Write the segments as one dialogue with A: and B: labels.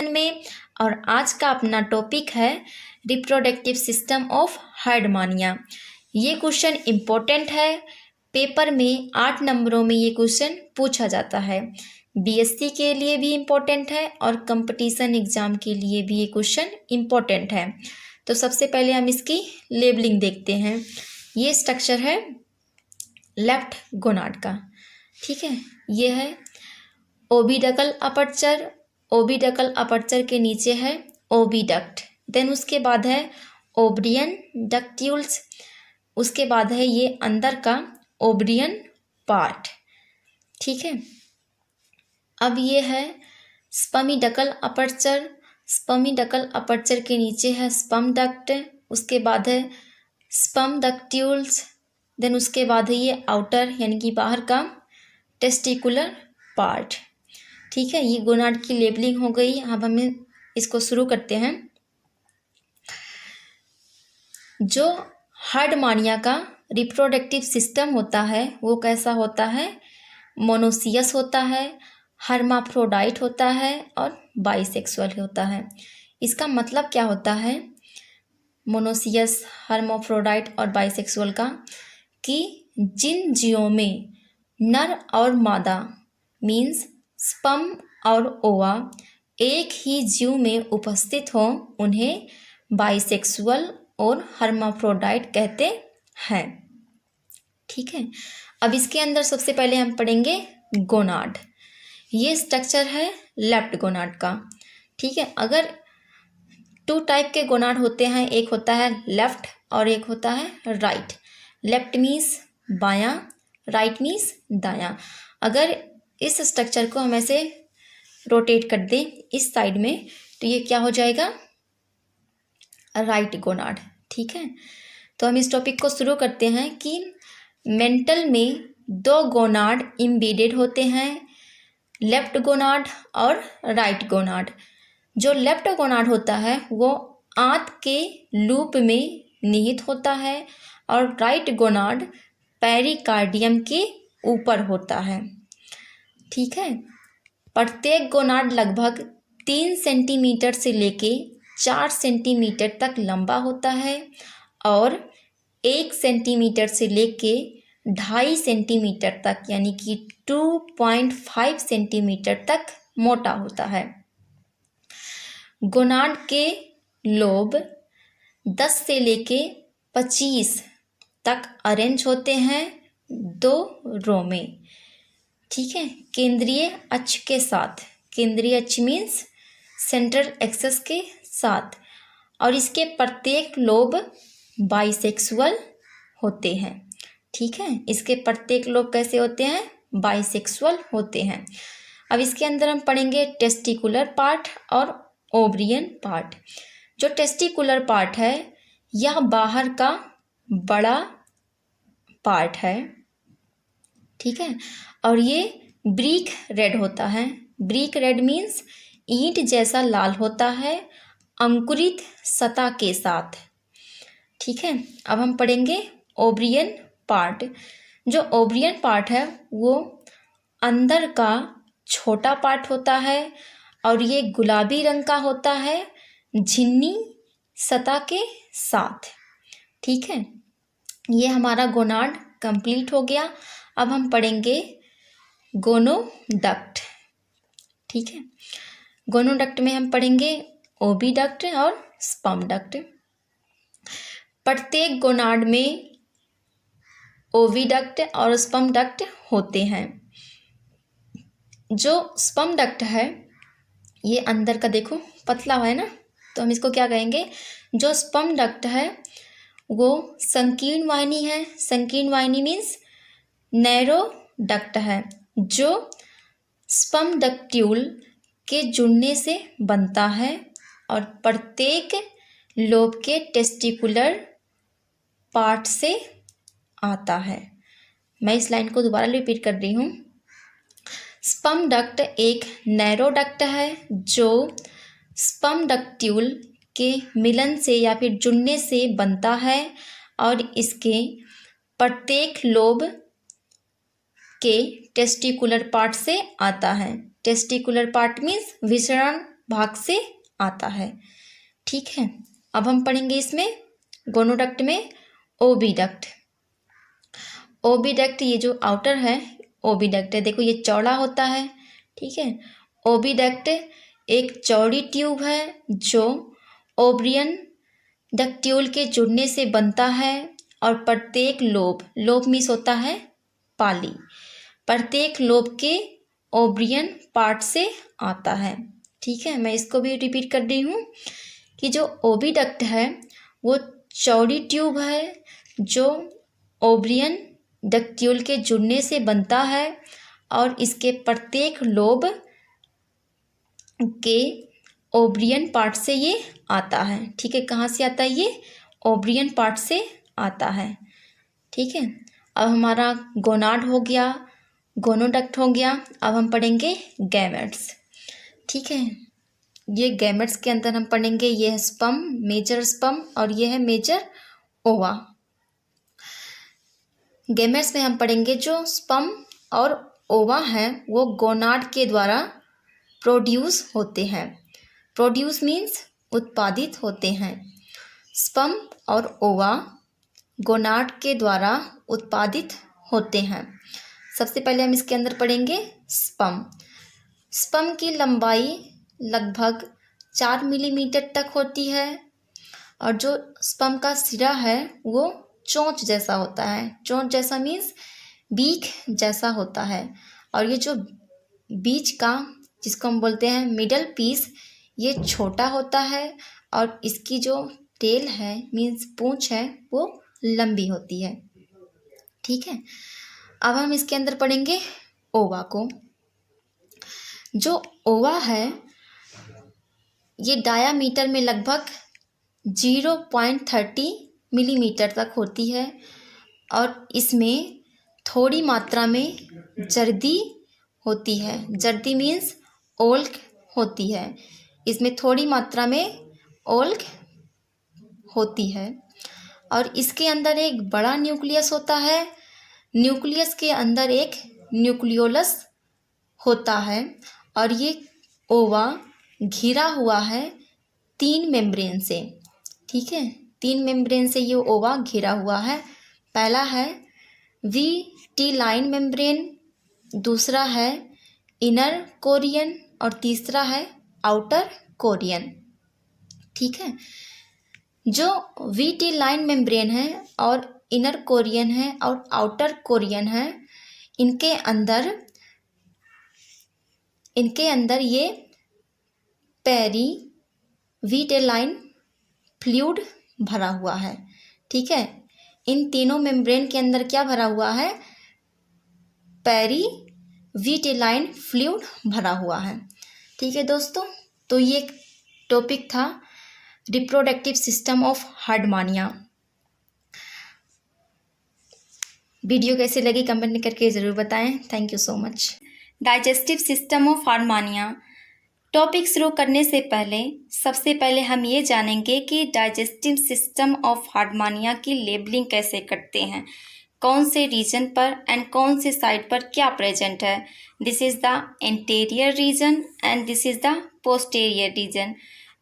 A: में। और आज का अपना टॉपिक है रिप्रोडक्टिव सिस्टम ऑफ हार्डमानिया। ये क्वेश्चन इम्पोर्टेंट है, पेपर में 8 नंबरों में ये क्वेश्चन पूछा जाता है। बीएससी के लिए भी इम्पोर्टेंट है और कंपटीशन एग्जाम के लिए भी ये क्वेश्चन इम्पोर्टेंट है। तो सबसे पहले हम इसकी लेबलिंग देखते हैं। ये स्ट्रक्चर है लेफ्ट गोनाड का, ठीक है। ये है ओविडकल अपर्चर, ओविडकल अपर्चर के नीचे है ओविडक्ट, देन उसके बाद है ओब्रियन डक्ट्यूल्स, उसके बाद है ये अंदर का ओब्रियन पार्ट, ठीक है। अब ये है स्पर्मिडकल अपर्चर, स्पर्मिडकल अपर्चर के नीचे है स्पर्म डक्ट, उसके बाद है स्पर्म डक्ट्यूल्स, देन उसके बाद है ये आउटर यानी कि बाहर का टेस्टिकुलर पार्ट, ठीक है। ये गोनाड की लेबलिंग हो गई। अब हमें इसको शुरू करते हैं। जो हार्डमानिया का रिप्रोडक्टिव सिस्टम होता है वो कैसा होता है? मोनोसियस होता है, हर्माफ्रोडाइट होता है और बाइसेक्सुअल होता है। इसका मतलब क्या होता है मोनोसियस, हर्माफ्रोडाइट और बाइसेक्सुअल का? कि जिन जीवों में नर और मादा मीन्स स्पर्म और ओवा एक ही जीव में उपस्थित हो उन्हें बाइसेक्सुअल और हर्माफ्रोडाइट कहते हैं, ठीक है। अब इसके अंदर सबसे पहले हम पढ़ेंगे गोनाड। ये स्ट्रक्चर है लेफ्ट गोनाड का, ठीक है। अगर 2 टाइप के गोनाड होते हैं, एक होता है लेफ्ट और एक होता है राइट। लेफ्ट मीन्स बायां, राइट मीन्स दायां। अगर इस स्ट्रक्चर को हम ऐसे रोटेट कर दें इस साइड में तो ये क्या हो जाएगा? राइट गोनाड, ठीक है। तो हम इस टॉपिक को शुरू करते हैं कि मेंटल में 2 गोनाड इम्बेडेड होते हैं, लेफ्ट गोनाड और राइट गोनाड। जो लेफ्ट गोनाड होता है वो आंत के लूप में निहित होता है और राइट गोनाड पेरिकार्डियम के ऊपर होता है, ठीक है। प्रत्येक गोनाड लगभग 3 सेंटीमीटर से लेके 4 सेंटीमीटर तक लंबा होता है और 1 सेंटीमीटर से लेके 2.5 सेंटीमीटर तक यानी कि 2.5 सेंटीमीटर तक मोटा होता है। गोनाड के लोब 10 से लेके 25 तक अरेंज होते हैं 2 रो में, ठीक है। केंद्रीय अक्ष के साथ, केंद्रीय अक्ष मीन्स सेंट्रल एक्सेस के साथ, और इसके प्रत्येक लोब बाइसेक्सुअल होते हैं, ठीक है। इसके प्रत्येक लोब कैसे होते हैं? बाइसेक्सुअल होते हैं। अब इसके अंदर हम पढ़ेंगे टेस्टिकुलर पार्ट और ओब्रियन पार्ट। जो टेस्टिकुलर पार्ट है यह बाहर का बड़ा पार्ट है, ठीक है। और ये ब्रिक रेड होता है। ब्रिक रेड मीन्स ईंट जैसा लाल होता है अंकुरित सतह के साथ, ठीक है। अब हम पढ़ेंगे ओब्रियन पार्ट। जो ओब्रियन पार्ट है वो अंदर का छोटा पार्ट होता है और ये गुलाबी रंग का होता है झिन्नी सतह के साथ, ठीक है। ये हमारा गोनाड कंप्लीट हो गया। अब हम पढ़ेंगे गोनोडक्ट, ठीक है। गोनोडक्ट में हम पढ़ेंगे ओविडक्ट और स्पर्म डक्ट। प्रत्येक गोनाड में ओविडक्ट और स्पर्म डक्ट होते हैं। जो स्पर्म डक्ट है ये अंदर का देखो पतला है ना, तो हम इसको क्या कहेंगे? जो स्पर्म डक्ट है वो संकीर्ण वाहिनी है। संकीर्ण वाहिनी मीन्स नैरो डक्ट है जो स्पर्म डक्ट्यूल के जुड़ने से बनता है और प्रत्येक लोब के टेस्टिकुलर पार्ट से आता है। मैं इस लाइन को दोबारा रिपीट कर रही हूँ। स्पर्म डक्ट एक नैरो डक्ट है जो स्पर्म डक्ट्यूल के मिलन से या फिर जुड़ने से बनता है और इसके प्रत्येक लोब के टेस्टिकुलर पार्ट से आता है। टेस्टिकुलर पार्ट मीन्स विसरण भाग से आता है। ठीक है, अब हम पढ़ेंगे इसमें गोनोडक्ट में ओविडक्ट। ओविडक्ट ये जो आउटर है ओविडक्ट है, देखो ये चौड़ा होता है। ठीक है, ओविडक्ट एक चौड़ी ट्यूब है जो ओब्रियन डक्ट्यूल के जुड़ने से बनता है और प्रत्येक लोब मीन्स होता है पाली, प्रत्येक लोब के ओब्रियन पार्ट से आता है। ठीक है, मैं इसको भी रिपीट कर रही हूँ कि जो ओविडक्ट है वो चौड़ी ट्यूब है जो ओब्रियन डक्ट्यूल के जुड़ने से बनता है और इसके प्रत्येक लोब के ओब्रियन पार्ट से ये आता है। ठीक है, कहाँ से आता है ये? ओब्रियन पार्ट से आता है। ठीक है, अब हमारा गोनाड हो गया, गोनोडक्ट हो गया। अब हम पढ़ेंगे गैमेट्स। ठीक है, ये गैमेट्स के अंदर हम पढ़ेंगे, ये है स्पर्म, मेजर स्पर्म और ये है मेजर ओवा। गैमेट्स में हम पढ़ेंगे जो स्पर्म और ओवा है वो गोनाड के द्वारा प्रोड्यूस होते हैं। प्रोड्यूस मीन्स उत्पादित होते हैं। स्पर्म और ओवा गोनाड के द्वारा उत्पादित होते हैं। सबसे पहले हम इसके अंदर पढ़ेंगे स्पर्म। स्पर्म की लंबाई लगभग 4 मिलीमीटर तक होती है और जो स्पर्म का सिरा है वो चोंच जैसा होता है। चोंच जैसा मीन्स बीक जैसा होता है और ये जो बीच का जिसको हम बोलते हैं मिडल पीस ये छोटा होता है और इसकी जो टेल है मीन्स पूंछ है वो लंबी होती है। ठीक है, अब हम इसके अंदर पढ़ेंगे ओवा को। जो ओवा है ये डायामीटर में लगभग 0.30 मिलीमीटर तक होती है और इसमें थोड़ी मात्रा में जर्दी होती है। जर्दी मीन्स ओल्क होती है, इसमें थोड़ी मात्रा में ओल्क होती है और इसके अंदर एक बड़ा न्यूक्लियस होता है। न्यूक्लियस के अंदर एक न्यूक्लियोलस होता है और ये ओवा घिरा हुआ है 3 मेम्ब्रेन से। ठीक है, 3 मेम्ब्रेन से ये ओवा घिरा हुआ है। पहला है विटिलाइन मेम्ब्रेन, दूसरा है इनर कोरियन और तीसरा है आउटर कोरियन। ठीक है, जो विटिलाइन मेम्ब्रेन है और इनर कोरियन है और आउटर कोरियन है इनके अंदर ये पेरी विटिलाइन फ्लूइड भरा हुआ है। ठीक है, इन तीनों मेम्ब्रेन के अंदर क्या भरा हुआ है? पेरी विटिलाइन फ्लूइड भरा हुआ है। ठीक है दोस्तों, तो ये टॉपिक था रिप्रोडक्टिव सिस्टम ऑफ हार्डमानिया। वीडियो कैसी लगी कमेंट करके ज़रूर बताएं। Thank you so much. Digestive system of हार्डमानिया topic शुरू करने से पहले सबसे पहले हम ये जानेंगे कि डाइजेस्टिव सिस्टम ऑफ हार्डमानिया की लेबलिंग कैसे करते हैं, कौन से रीजन पर एंड कौन से साइड पर क्या प्रेजेंट है। This is the anterior region and this is the posterior region.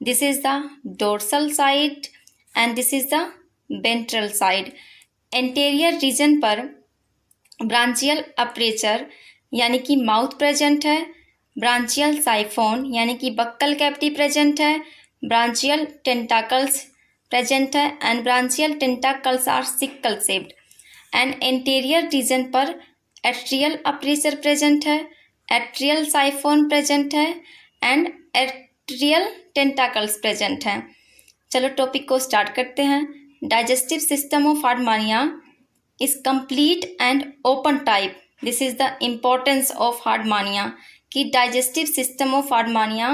A: This is the dorsal side and this is the ventral side. Anterior region पर ब्रांचियल अपर्चर यानी कि माउथ प्रेजेंट है, branchial siphon यानी कि buccal cavity present है, branchial tentacles present है and branchial tentacles are sickle shaped. And anterior region पर atrial aperture present है, एट्रियल साइफोन प्रेजेंट है एंड एट्रियल टेंटाकल्स प्रेजेंट हैं। चलो टॉपिक को स्टार्ट करते हैं। Digestive system of Herdmania is complete and open type. This is the importance of Herdmania कि digestive system of हार्डमानिया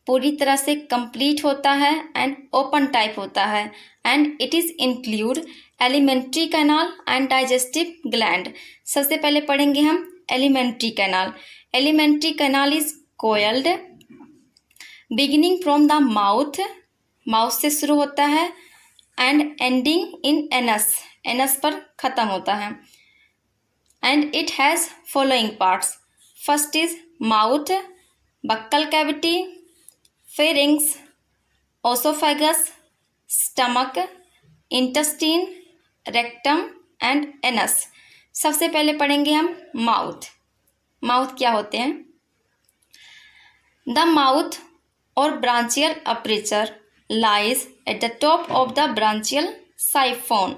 A: पूरी तरह से कंप्लीट होता है एंड ओपन टाइप होता है and it is include alimentary canal and digestive gland. सबसे पहले पढ़ेंगे हम alimentary canal. Alimentary canal is coiled beginning from the mouth, mouth से शुरू होता है and ending in anus, anus पर ख़त्म होता है। And it has following parts. First is mouth, buccal cavity, pharynx, esophagus, stomach, intestine, rectum and anus। सबसे पहले पढ़ेंगे हम माउथ। माउथ क्या होते हैं? The mouth or branchial aperture lies at the top of the branchial siphon.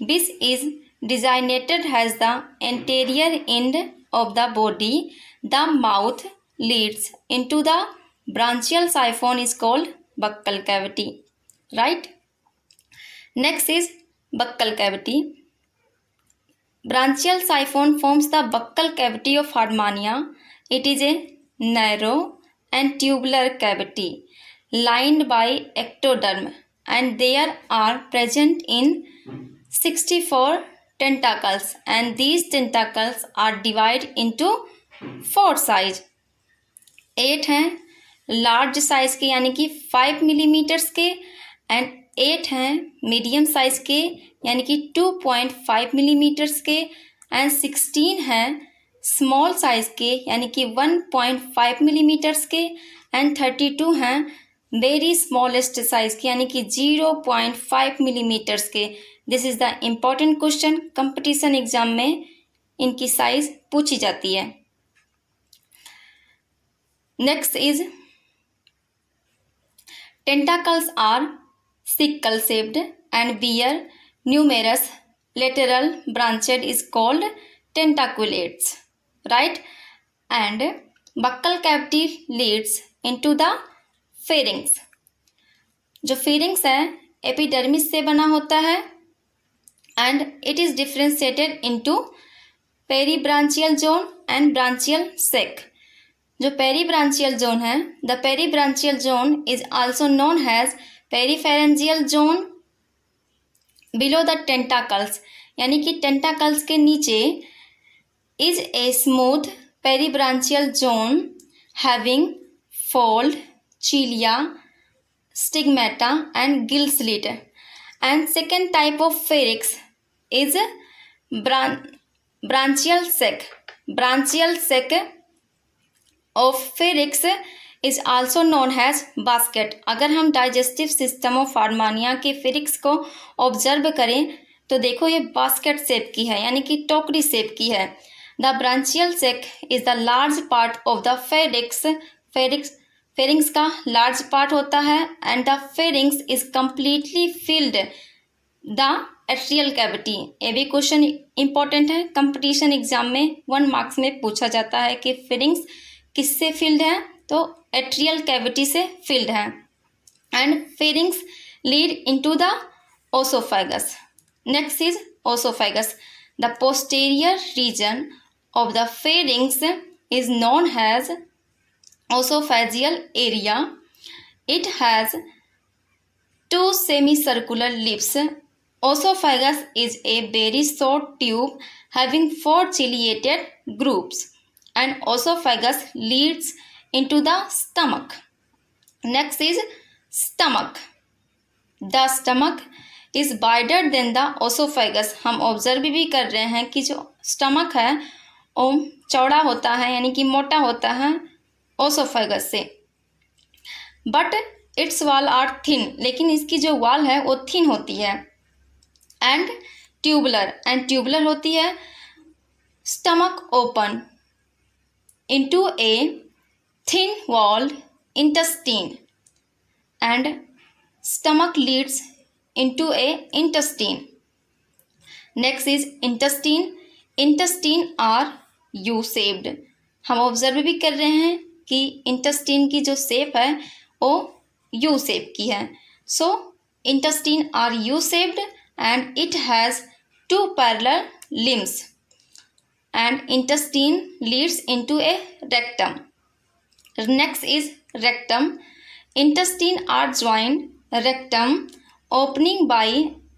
A: This is designated as the anterior end of the body. The mouth leads into the branchial siphon is called buccal cavity. Right? Next is buccal cavity. Branchial siphon forms the buccal cavity of Harmonia. It is a narrow and tubular cavity lined by ectoderm, and there are present in 64 tentacles, and these tentacles are divided into 4 size। 8 हैं large size के यानी कि 5 millimetres के, and 8 हैं medium size के यानी कि 2.5 millimetres के, एंड 16 हैं स्मॉल साइज के यानी कि 1.5 मिलीमीटर्स के, एंड 32 हैं वेरी स्मॉलेस्ट साइज के यानी कि 0.5 मिलीमीटर्स के। This is the important question, competition exam में इनकी साइज पूछी जाती है। Next is tentacles are sickle shaped and bear numerous lateral branches is called tentaculates, right? And buccal cavity leads into the pharynx। जो pharynx है epidermis से बना होता है, and it is differentiated into peribranchial zone and branchial sac। जो peribranchial zone है, the peribranchial zone is also known as peripharyngeal zone below the tentacles, यानी कि टेंटाकल्स के नीचे is a smooth peribranchial zone having fold, cilia, stigmata and gill slit. And second type of pharynx is branchial sac. Branchial sac of pharynx is also known as basket. अगर हम digestive system of हार्मोनिया के फेरिक्स को observe करें तो देखो ये basket shape की है यानी कि टोकरी शेप की है। The branchial sac is the large part of the pharynx. Pharynx का लार्ज पार्ट होता है, and the pharynx is completely filled the atrial cavity. ये भी क्वेश्चन इंपॉर्टेंट है, कंपटीशन एग्जाम में 1 मार्क्स में पूछा जाता है कि फेरिंग्स किससे फिल्ड है, तो एट्रियल कैविटी से फिल्ड है। And pharynx lead into the oesophagus. Next is oesophagus. The posterior region of the pharynx is known as oesophageal area. It has 2 semicircular lips. Osophagus is a very short tube having 4 ciliated grooves, and esophagus leads into the stomach. Next is stomach. The stomach is wider than the esophagus। हम observe भी कर रहे हैं कि जो stomach है वो चौड़ा होता है यानी कि मोटा होता है ओसोफेगस से, but its wall are thin, लेकिन इसकी जो वॉल है वो थिन होती है। एंड ट्यूबुलर होती है। Stomach open into a thin walled intestine, and stomach leads into a intestine। Next is intestine. Intestine are U-shaped। हम ऑब्जर्व भी कर रहे हैं कि इंटेस्टाइन की जो शेप है वो U शेप की है। So intestine are U-shaped and it has 2 parallel limbs, and intestine leads into a rectum। Next is rectum. Intestine are joined rectum opening by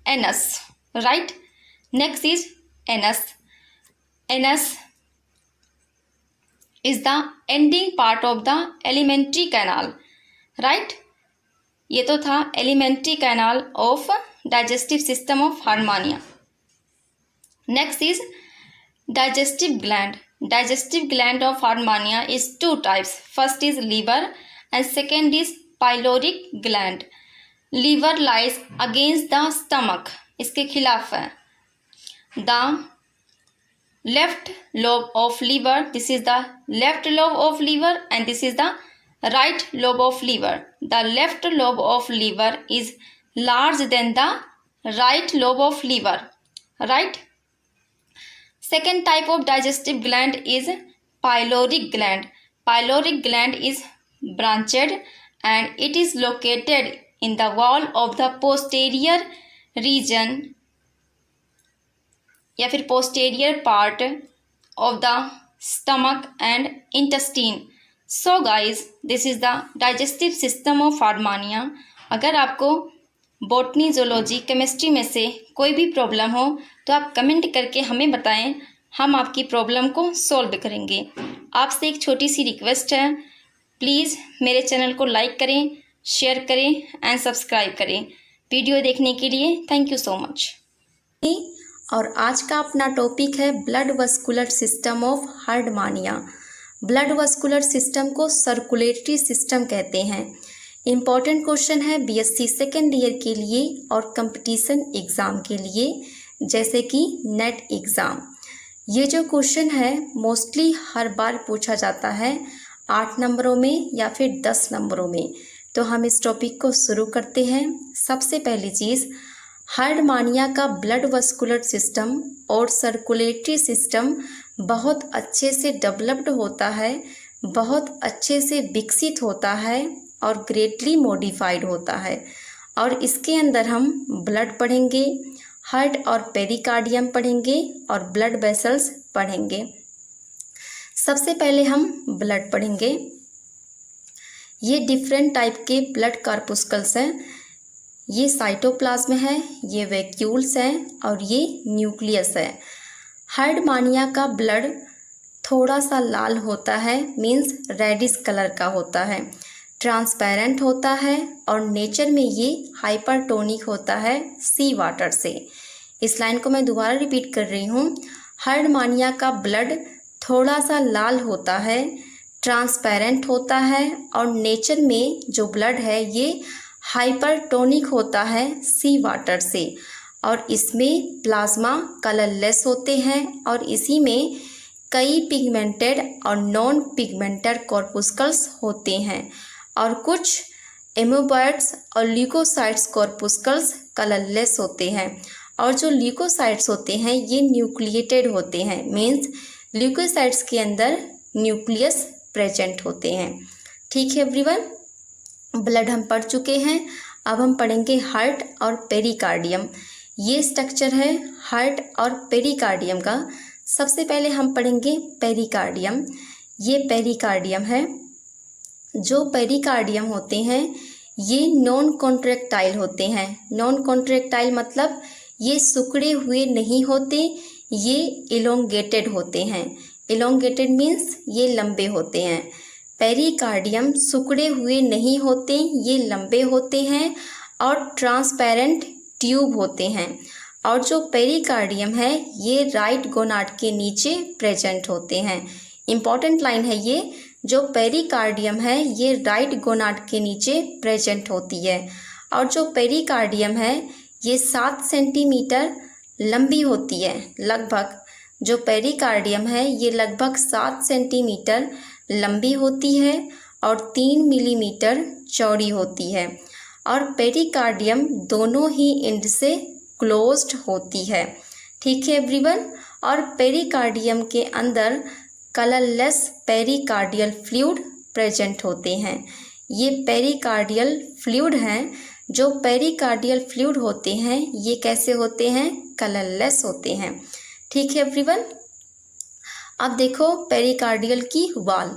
A: anus, right? Next is anus. Anus is the ending part of the alimentary canal, right? ये तो था alimentary canal of digestive system of Harmonia। Next is digestive gland. Digestive gland of Harmonia is 2 types. First is liver and second is pyloric gland. Liver lies against the stomach, इसके खिलाफ है। The left lobe of liver, this is the left lobe of liver and this is the right lobe of liver. The left lobe of liver is larger than the right lobe of liver, right? Second type of digestive gland is pyloric gland. Pyloric gland is branched and it is located in the wall of the posterior region या फिर posterior part of the stomach and intestine. So guys this is the digestive system of Herdmania. अगर आपको botany, zoology, chemistry में से कोई भी problem हो तो आप कमेंट करके हमें बताएं, हम आपकी प्रॉब्लम को सॉल्व करेंगे। आपसे एक छोटी सी रिक्वेस्ट है, प्लीज़ मेरे चैनल को लाइक करें, शेयर करें एंड सब्सक्राइब करें। वीडियो देखने के लिए थैंक यू सो मच। और आज का अपना टॉपिक है blood vascular system of हार्डमानिया। Blood vascular system को सर्कुलेटरी सिस्टम कहते हैं। इम्पॉर्टेंट क्वेश्चन है बीएससी सेकेंड ईयर के लिए और कंपटीशन एग्ज़ाम के लिए, जैसे कि नेट एग्ज़ाम। ये जो क्वेश्चन है मोस्टली हर बार पूछा जाता है 8 नंबरों में या फिर 10 नंबरों में। तो हम इस टॉपिक को शुरू करते हैं। सबसे पहली चीज़, हार्डमानिया का ब्लड वस्कुलर सिस्टम और सर्कुलेटरी सिस्टम बहुत अच्छे से डेवलप्ड होता है, बहुत अच्छे से विकसित होता है और ग्रेटली मॉडिफाइड होता है। और इसके अंदर हम ब्लड पढ़ेंगे, हार्ट और पेरिकार्डियम पढ़ेंगे और ब्लड वेसल्स पढ़ेंगे। सबसे पहले हम ब्लड पढ़ेंगे। ये डिफरेंट टाइप के ब्लड कार्पुस्कल्स हैं। ये साइटोप्लाज्म है, ये वैक्यूल्स हैं और ये न्यूक्लियस है। हार्डमानिया का ब्लड थोड़ा सा लाल होता है, मीन्स रेडिश कलर का होता है, ट्रांसपेरेंट होता है और नेचर में ये हाइपरटोनिक होता है सी वाटर से। इस लाइन को मैं दोबारा रिपीट कर रही हूँ। हार्डमानिया का ब्लड थोड़ा सा लाल होता है, ट्रांसपेरेंट होता है और नेचर में जो ब्लड है ये हाइपरटोनिक होता है सी वाटर से। और इसमें प्लाज्मा कलरलेस होते हैं और इसी में कई पिगमेंटेड और नॉन पिगमेंटेड कॉर्पुस्कल्स होते हैं और कुछ एमोबॉइड्स और ल्यूकोसाइट्स कॉर्पुस्कल्स कलरलेस होते हैं। और जो ल्यूकोसाइट्स होते हैं ये न्यूक्लिएटेड होते हैं, मीन्स ल्यूकोसाइट्स के अंदर न्यूक्लियस प्रेजेंट होते हैं। ठीक है एवरीवन, ब्लड हम पढ़ चुके हैं। अब हम पढ़ेंगे हार्ट और पेरिकार्डियम। ये स्ट्रक्चर है हार्ट और पेरिकार्डियम का। सबसे पहले हम पढ़ेंगे पेरिकार्डियम। ये पेरिकार्डियम है। जो पेरिकार्डियम होते हैं ये नॉन कॉन्ट्रैक्टाइल होते हैं। नॉन कॉन्ट्रैक्टाइल मतलब ये सिकुड़े हुए नहीं होते, ये इलोंगेटेड होते हैं। इलोंगेटेड मीन्स ये लंबे होते हैं। पेरिकार्डियम सिकुड़े हुए नहीं होते, ये लंबे होते हैं और ट्रांसपेरेंट ट्यूब होते हैं। और जो पेरिकार्डियम है ये राइट गोनाड के नीचे प्रेजेंट होते हैं। इम्पॉर्टेंट लाइन है ये, जो पेरिकार्डियम है ये राइट गोनाड के नीचे प्रेजेंट होती है। और जो पेरिकार्डियम है ये 7 सेंटीमीटर लंबी होती है लगभग। जो पेरिकार्डियम है ये लगभग 7 सेंटीमीटर लंबी होती है और 3 मिलीमीटर चौड़ी होती है। और पेरिकार्डियम दोनों ही एंड से क्लोज्ड होती है। ठीक है एवरीवन। और पेरिकार्डियम के अंदर कलरलेस पेरिकार्डियल फ्लूइड प्रेजेंट होते हैं। ये पेरिकार्डियल फ्लूइड हैं। जो पेरिकार्डियल फ्लूइड होते हैं ये कैसे होते हैं? कलरलेस होते हैं। ठीक है एवरीवन। अब देखो पेरिकार्डियल की वाल,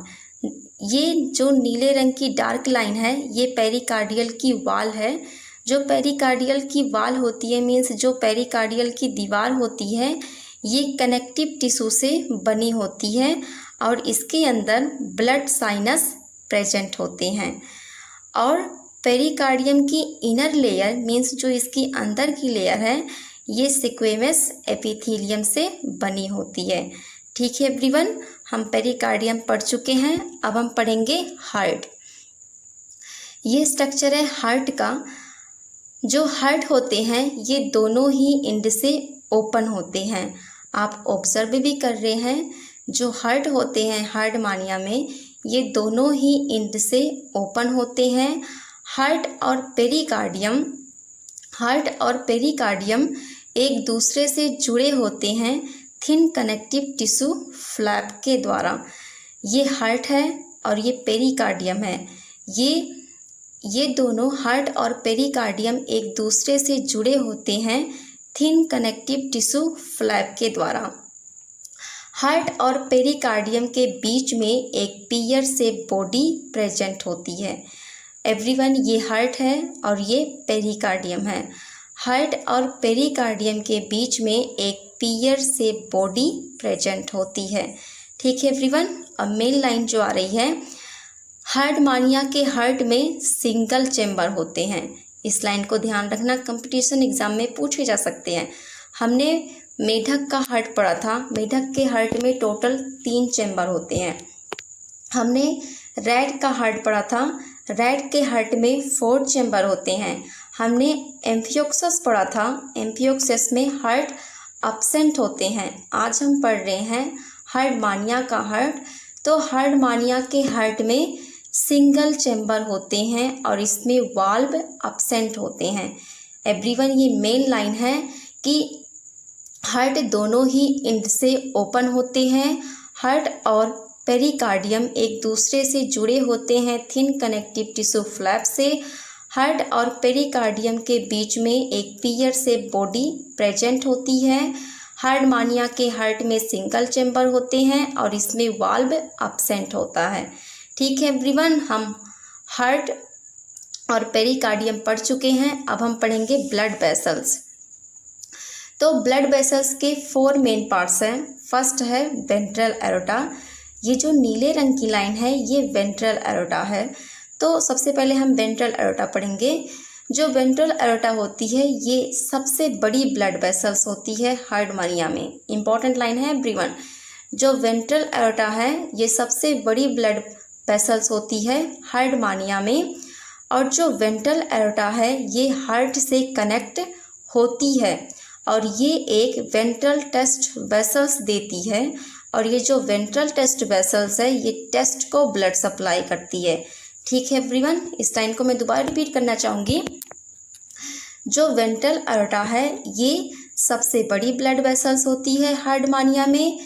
A: ये जो नीले रंग की डार्क लाइन है ये पेरिकार्डियल की वाल है। जो पेरिकार्डियल की वाल होती है मीन्स जो पेरिकार्डियल की दीवार होती है ये कनेक्टिव टिश्यू से बनी होती है और इसके अंदर ब्लड साइनस प्रेजेंट होते हैं। और पेरिकार्डियम की इनर लेयर मीन्स जो इसकी अंदर की लेयर है ये स्क्वेमस एपिथेलियम से बनी होती है। ठीक है एवरीवन, हम पेरिकार्डियम पढ़ चुके हैं। अब हम पढ़ेंगे हार्ट। ये स्ट्रक्चर है हार्ट का। जो हार्ट होते हैं ये दोनों ही एंड से ओपन होते हैं। आप ऑब्जर्व भी कर रहे हैं, जो हार्ट होते हैं हार्डमानिया में ये दोनों ही एंड से ओपन होते हैं। हार्ट और पेरिकार्डियम एक दूसरे से जुड़े होते हैं थिन कनेक्टिव टिश्यू फ्लैप के द्वारा। ये हार्ट है और ये पेरिकार्डियम है। ये दोनों हार्ट और पेरिकार्डियम एक दूसरे से जुड़े होते हैं थिन कनेक्टिव टिश्यू फ्लैप के द्वारा। हार्ट और पेरिकार्डियम के बीच में एक पियर से बॉडी प्रेजेंट होती है। एवरीवन, ये हार्ट है और ये पेरिकार्डियम है। हार्ट और पेरिकार्डियम के बीच में एक पियर से बॉडी प्रेजेंट होती है। ठीक है एवरीवन। अब मेन लाइन जो आ रही है, हार्डमानिया के हार्ट में सिंगल चेम्बर होते हैं। इस लाइन को ध्यान रखना, कंपटीशन एग्जाम में पूछे जा सकते हैं। हमने मेढक का हार्ट पढ़ा था। मेढक के हार्ट में टोटल 3 चेम्बर होते हैं। हमने रैट का हार्ट पढ़ा था। रैट के हार्ट में 4 चेम्बर होते हैं। हमने एम्फियोक्सस पढ़ा था। एम्फियोक्सस में हार्ट एब्सेंट होते हैं। आज हम पढ़ रहे हैं हार्डमानिया का हार्ट। तो हार्डमानिया के हार्ट में सिंगल चेम्बर होते हैं और इसमें वाल्व एब्सेंट होते हैं। एवरीवन, ये मेन लाइन है कि हार्ट दोनों ही एंड से ओपन होते हैं। हार्ट और पेरिकार्डियम एक दूसरे से जुड़े होते हैं थिन कनेक्टिव टिश्यू फ्लैप से। हार्ट और पेरिकार्डियम के बीच में एक पियर से बॉडी प्रेजेंट होती है। हार्डमानिया के हार्ट में सिंगल चेम्बर होते हैं और इसमें वाल्व एब्सेंट होता है। ठीक है एवरीवन, हम हार्ट और पेरिकार्डियम पढ़ चुके हैं। अब हम पढ़ेंगे ब्लड वेसल्स। तो ब्लड वेसल्स के 4 मेन पार्ट्स हैं। फर्स्ट है वेंट्रल एरोटा। ये जो नीले रंग की लाइन है ये वेंट्रल एरोटा है। तो सबसे पहले हम वेंट्रल एरोटा पढ़ेंगे। जो वेंट्रल एरोटा होती है ये सबसे बड़ी ब्लड वेसल्स होती है हार्डमानिया में। इंपॉर्टेंट लाइन है एवरीवन। जो वेंट्रल एरोटा है ये सबसे बड़ी ब्लड वेसल्स होती है हार्डमानिया में। और जो वेंट्रल एरोटा है ये हार्ट से कनेक्ट होती है और ये एक वेंट्रल टेस्ट वेसल्स देती है। और ये जो वेंट्रल टेस्ट वेसल्स है ये टेस्ट को ब्लड सप्लाई करती है। ठीक है एवरीवन, इस लाइन को मैं दोबारा रिपीट करना चाहूँगी। जो वेंट्रल एरोटा है ये सबसे बड़ी ब्लड वेसल्स होती है हार्डमानिया में।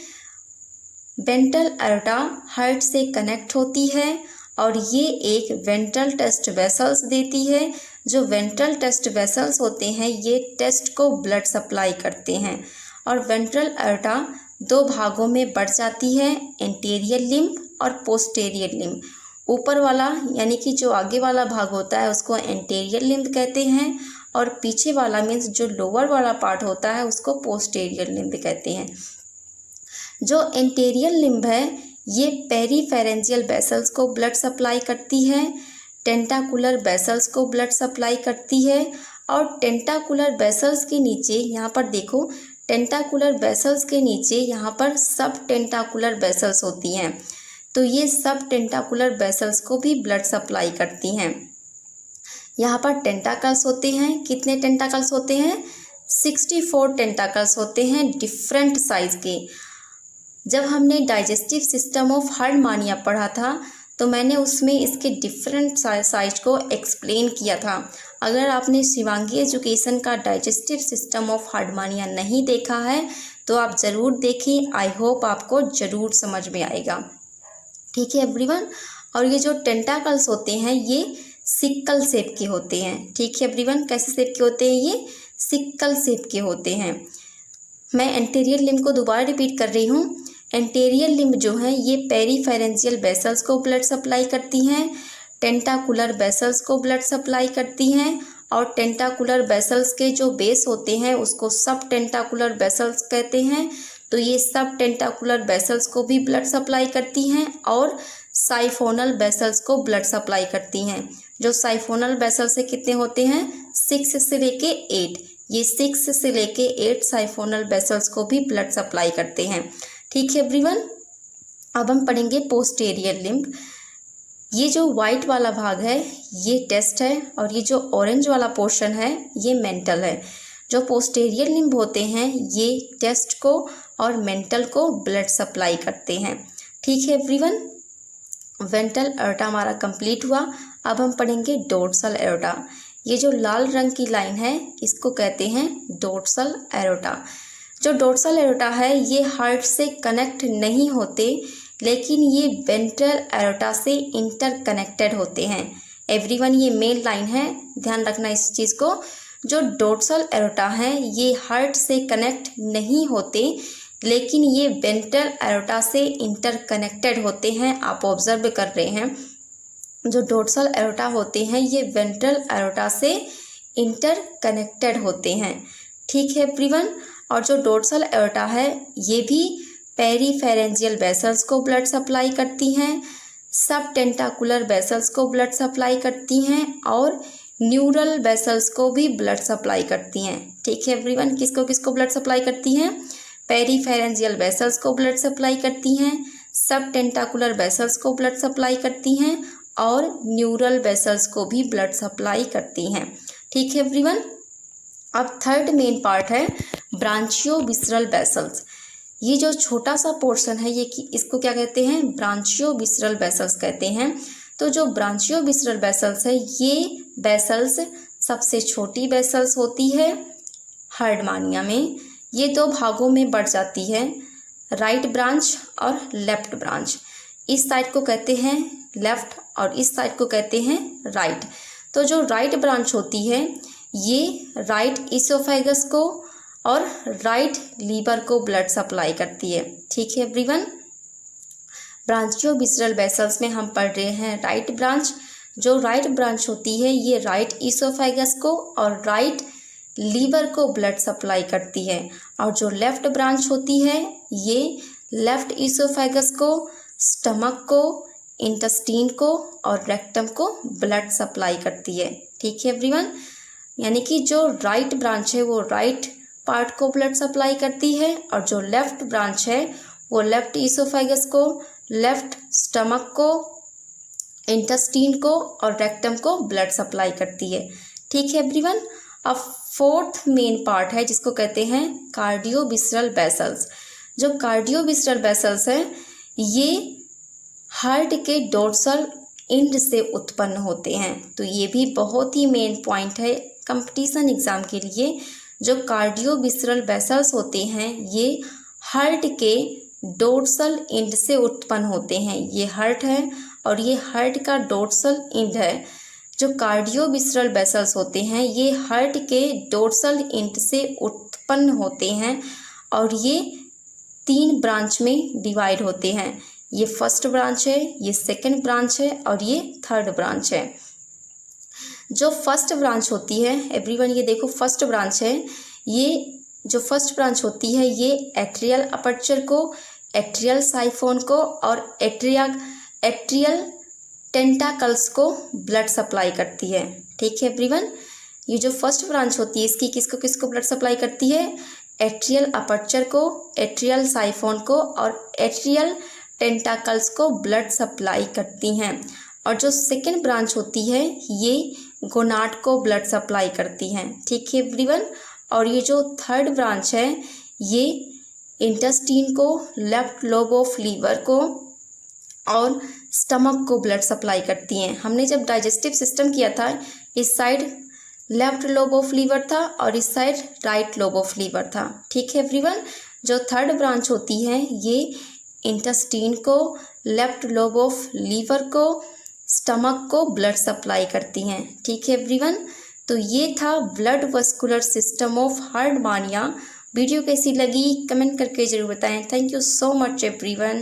A: वेंट्रल एरोटा हार्ट से कनेक्ट होती है और ये एक वेंट्रल टेस्ट वेसल्स देती है। जो वेंट्रल टेस्ट वेसल्स होते हैं ये टेस्ट को ब्लड सप्लाई करते हैं। और वेंट्रल एरोटा 2 भागों में बढ़ जाती है, एंटीरियर लिम्ब और पोस्टीरियर लिम्ब। ऊपर वाला यानी कि जो आगे वाला भाग होता है उसको एंटीरियर लिम्ब कहते हैं और पीछे वाला मीन्स जो लोअर वाला पार्ट होता है उसको पोस्टीरियर लिम्ब कहते हैं। जो एंटीरियर लिम्ब है ये पेरीफेरेंजियल वेसल्स को ब्लड सप्लाई करती है, टेंटाकुलर वेसल्स को ब्लड सप्लाई करती है। और टेंटाकुलर वेसल्स के नीचे यहाँ पर देखो, टेंटाकुलर वेसल्स के नीचे यहाँ पर सब टेंटाकुलर वेसल्स होती हैं। तो ये सब टेंटाकुलर वेसल्स को भी ब्लड सप्लाई करती हैं। यहाँ पर टेंटाकल्स होते हैं। कितने टेंटाकल्स होते हैं? 64 टेंटाकल्स होते हैं डिफरेंट साइज के। जब हमने डाइजेस्टिव सिस्टम ऑफ हार्डमानिया पढ़ा था तो मैंने उसमें इसके डिफरेंट साइज को एक्सप्लेन किया था। अगर आपने शिवांगी एजुकेशन का डाइजेस्टिव सिस्टम ऑफ हार्डमानिया नहीं देखा है तो आप ज़रूर देखें। आई होप आपको ज़रूर समझ में आएगा। ठीक है एवरीवन। और ये जो टेंटाकल्स होते हैं ये सिक्कल शेप के होते हैं। ठीक है एवरीवन, कैसे शेप के होते हैं? ये सिक्कल शेप के होते हैं। मैं एंटीरियर लिम्ब को दोबारा रिपीट कर रही हूँ। एंटीरियर लिम्ब जो है ये पेरीफेरेंजियल वेसल्स को ब्लड सप्लाई करती हैं, टेंटाकुलर वेसल्स को ब्लड सप्लाई करती हैं और टेंटाकुलर वेसल्स के जो बेस होते हैं उसको सब टेंटाकुलर वेसल्स कहते हैं। तो ये सब टेंटाकुलर वेसल्स को भी ब्लड सप्लाई करती हैं और साइफोनल वेसल्स को ब्लड सप्लाई करती हैं। जो साइफोनल वेसल्स से कितने होते हैं? 6 से लेके 8। ये 6 से लेके 8 साइफोनल वेसल्स को भी ब्लड सप्लाई करते हैं। ठीक है एवरीवन। अब हम पढ़ेंगे पोस्टीरियर लिम्ब। ये जो वाइट वाला भाग है ये टेस्ट है और ये जो ऑरेंज वाला पोर्शन है ये मेंटल है। जो पोस्टेरियर लिम्ब होते हैं ये टेस्ट को और मेंटल को ब्लड सप्लाई करते हैं। ठीक है एवरीवन, वेंट्रल एओर्टा हमारा कंप्लीट हुआ। अब हम पढ़ेंगे डोर्सल एओर्टा। ये जो लाल रंग की लाइन है इसको कहते हैं डोर्सल एओर्टा। जो डोर्सल एओर्टा है ये हार्ट से कनेक्ट नहीं होते, लेकिन ये वेंट्रल एओर्टा से इंटरकनेक्टेड होते हैं। एवरीवन, ये मेन लाइन है, ध्यान रखना इस चीज़ को। जो डोर्सल एओर्टा है ये हार्ट से कनेक्ट नहीं होते, लेकिन ये वेंट्रल एओर्टा से इंटरकनेक्टेड होते हैं। आप ऑब्जर्व कर रहे हैं, जो डोर्सल एओर्टा होते हैं ये वेंट्रल एओर्टा से इंटरकनेक्टेड होते हैं। ठीक है एवरीवन, और जो डोर्सल एओर्टा है ये भी पेरीफेरेंजियल वेसल्स को ब्लड सप्लाई करती हैं, सब टेंटाकुलर वेसल्स को ब्लड सप्लाई करती हैं और न्यूरल वेसल्स को भी ब्लड सप्लाई करती हैं। ठीक है एवरीवन, किसको किसको ब्लड सप्लाई करती हैं? पेरीफेरेंजियल वेसल्स को ब्लड सप्लाई करती हैं, सब टेंटाकुलर वेसल्स को ब्लड सप्लाई करती हैं और न्यूरल वेसल्स को भी ब्लड सप्लाई करती हैं। ठीक है एवरीवन, अब थर्ड मेन पार्ट है ब्रांचियोविसरल वेसल्स। ये जो छोटा सा पोर्शन है ये इसको क्या कहते हैं? ब्रांचियोविसरल वेसल्स कहते हैं। तो जो ब्रांचियोविसरल वेसल्स है ये वेसल्स सबसे छोटी वेसल्स होती है हार्डमानिया में। ये दो भागों में बढ़ जाती है, राइट ब्रांच और लेफ्ट ब्रांच। इस साइड को कहते हैं लेफ्ट और इस साइड को कहते हैं राइट। तो जो राइट ब्रांच होती है ये राइट इसोफेगस को और राइट लीवर को ब्लड सप्लाई करती है। ठीक है एवरीवन, ब्रांचियोविसरल वेसल्स में हम पढ़ रहे हैं राइट ब्रांच। जो राइट ब्रांच होती है ये राइट इसोफेगस को और राइट लीवर को ब्लड सप्लाई करती है, और जो लेफ्ट ब्रांच होती है ये लेफ्ट इसोफेगस को, स्टमक को, इंटेस्टाइन को और रेक्टम को ब्लड सप्लाई करती है। ठीक है एवरीवन, यानी कि जो राइट ब्रांच है वो राइट पार्ट को ब्लड सप्लाई करती है और जो लेफ्ट ब्रांच है वो लेफ्ट इसोफेगस को, लेफ्ट स्टमक को, इंटेस्टाइन को और रेक्टम को ब्लड सप्लाई करती है। ठीक है एवरीवन, अब फोर्थ मेन पार्ट है जिसको कहते हैं कार्डियोविसरल वेसल्स। जो कार्डियोविसरल वेसल्स है ये हार्ट के डोर्सल एंड से उत्पन्न होते हैं। तो ये भी बहुत ही मेन पॉइंट है कंपटीशन एग्जाम के लिए। जो कार्डियोविसरल वेसल्स होते हैं ये हार्ट के डोर्सल एंड से उत्पन्न होते हैं। ये हार्ट है और ये हार्ट का डोर्सल एंड है। जो कार्डियोविसरल वेसल्स होते हैं ये हार्ट के डोर्सल एंड से उत्पन्न होते हैं और ये 3 ब्रांच में डिवाइड होते हैं। ये फर्स्ट ब्रांच है, ये सेकंड ब्रांच है और ये थर्ड ब्रांच है। जो फर्स्ट ब्रांच होती है एवरीवन, ये देखो फर्स्ट ब्रांच है, ये जो फर्स्ट ब्रांच होती है ये एट्रियल अपर्चर को, एट्रियल साइफोन को और एट्रियल टेंटाकल्स को ब्लड सप्लाई करती है। ठीक है एवरीवन, ये जो फर्स्ट ब्रांच होती है इसकी किसको किसको ब्लड सप्लाई करती है? एट्रियल अपर्चर को, एट्रियल साइफोन को और एट्रियल टेंटाकल्स को ब्लड सप्लाई करती हैं। और जो सेकेंड ब्रांच होती है ये गोनाड को ब्लड सप्लाई करती हैं। ठीक है एवरीवन, और ये जो थर्ड ब्रांच है ये इंटेस्टाइन को, लेफ्ट लोब ऑफ लीवर को और स्टमक को ब्लड सप्लाई करती हैं। हमने जब डाइजेस्टिव सिस्टम किया था इस side left lobe of liver था और इस side right lobe of liver था। ठीक है एवरीवन, जो थर्ड ब्रांच होती है ये इंटेस्टाइन को, लेफ्ट लोब ऑफ लीवर को, स्टमक को ब्लड सप्लाई करती हैं। ठीक है एवरीवन, तो ये था blood vascular system of हार्डमानिया। Video कैसी लगी कमेंट करके ज़रूर बताएं। Thank you so much everyone.